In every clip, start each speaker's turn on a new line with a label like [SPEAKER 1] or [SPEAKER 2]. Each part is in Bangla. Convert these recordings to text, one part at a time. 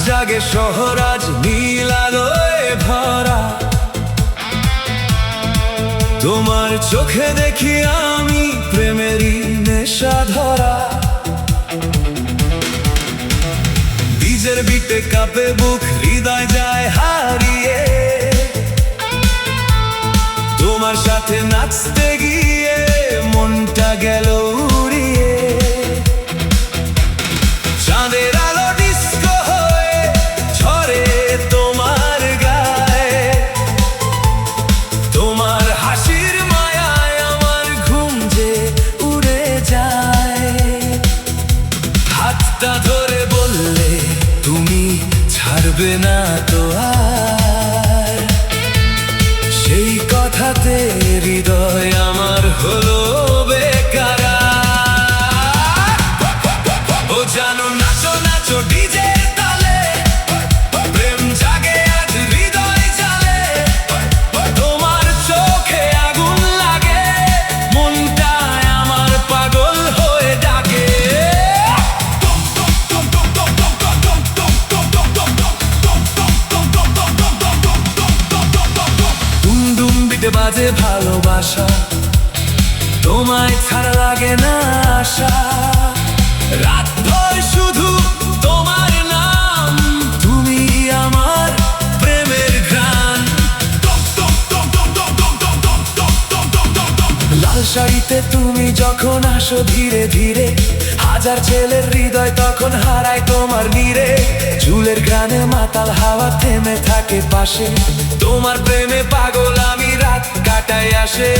[SPEAKER 1] জাগে শহর আজ নীল আলোয় ভরা। তোমার চোখে দেখি আমি প্রেমেরই নেশা ধরা। ডিজের বিটে কাঁপে বুক, হৃদয় যায় হারিয়ে। তোমার সাথে নাচতে গিয়ে মনটা গেল উড়িয়ে। চাঁদের আলো ডিস্কো হয়ে ঝরে তোমার গায়ে। তোমার হাসির মায়ায় আমার ঘুম যে উড়ে যায়। হাতটা ধরে বললে তুমি ছাড়বে না তো আর। সেই কথাতে হৃদয় আমার হলো বেকারা। ও জানো নাচো নাচো ডিজের তালে, প্রেম জাগে আজ হৃদয় জালে। তোমার চোখে আগুন লাগে, মনটায় আমার পাগল হয়ে ডাকে। দুম বিটে বাজে ভালোবাসা, তোমায় ছাড়া লাগে না আশা। রাত ভর শুধু তোমার নাম, তুমি আমার প্রেমের ঘ্রাণ। লাল শাড়িতে তুমি যখন আসো ধীরে ধীরে, হাজার ছেলের হৃদয় তখন হারায় তোমার নীড়ে। চুলের ঘ্রাণে মাতাল হাওয়া থেমে থাকে পাশে। তোমার প্রেমে পাগল আমি রাত কাটাই আসে।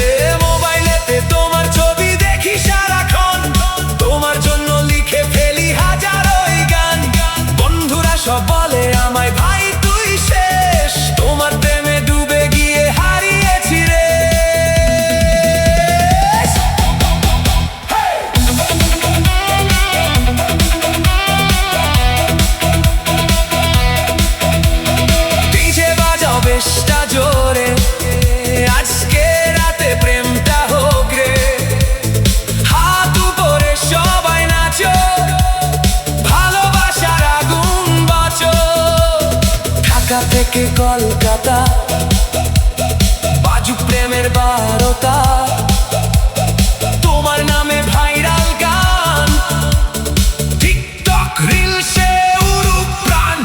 [SPEAKER 1] মোবাইলেতে তোমার ছবি দেখি সারাক্ষণ, তোমার জন্য লিখে ফেলি হাজারোই গান। বন্ধুরা সব বলে আমায় ভাই তুই শেষ, তোমার প্রেমে ডুবে গিয়ে হারিয়েছি রে। ডিজে বাজাও বেশটা জোরে, আজকে রাতে প্রেমটা হোক রে। হাত উপরে সবাই নাচো, ভালোবাসার আগুন বাঁচো। ঢাকা থেকে কলকাতা বাজুক প্রেমের বারোটা। তোমার নামে ভাইরাল গান, টিকটক রিলসে উড়ুক প্রাণ।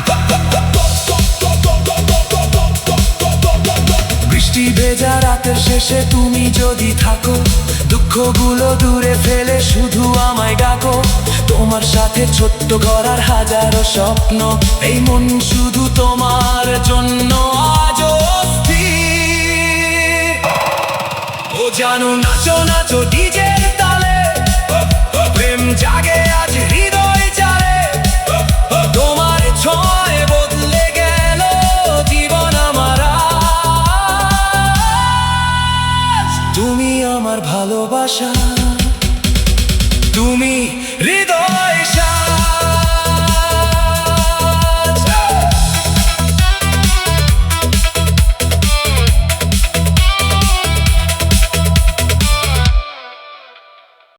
[SPEAKER 1] বৃষ্টি ভেজা রাতের শেষে তুমি যদি থাকো, দুঃখগুলো দূরে ফেলে শুধু আমায় ডাকো। তোমার সাথে ছোট্ট করার হাজারো স্বপ্ন, এই মন শুধু তোমার জন্য আজ অস্থির। ও জানো নাচো নাচো ডিজের তালে, প্রেম জাগে আজ হৃদয় জালে। তোমার ছোঁয়ায় বদলে গেল জীবন আমার আজ। তুমি আমার ভালোবাসা, তুমি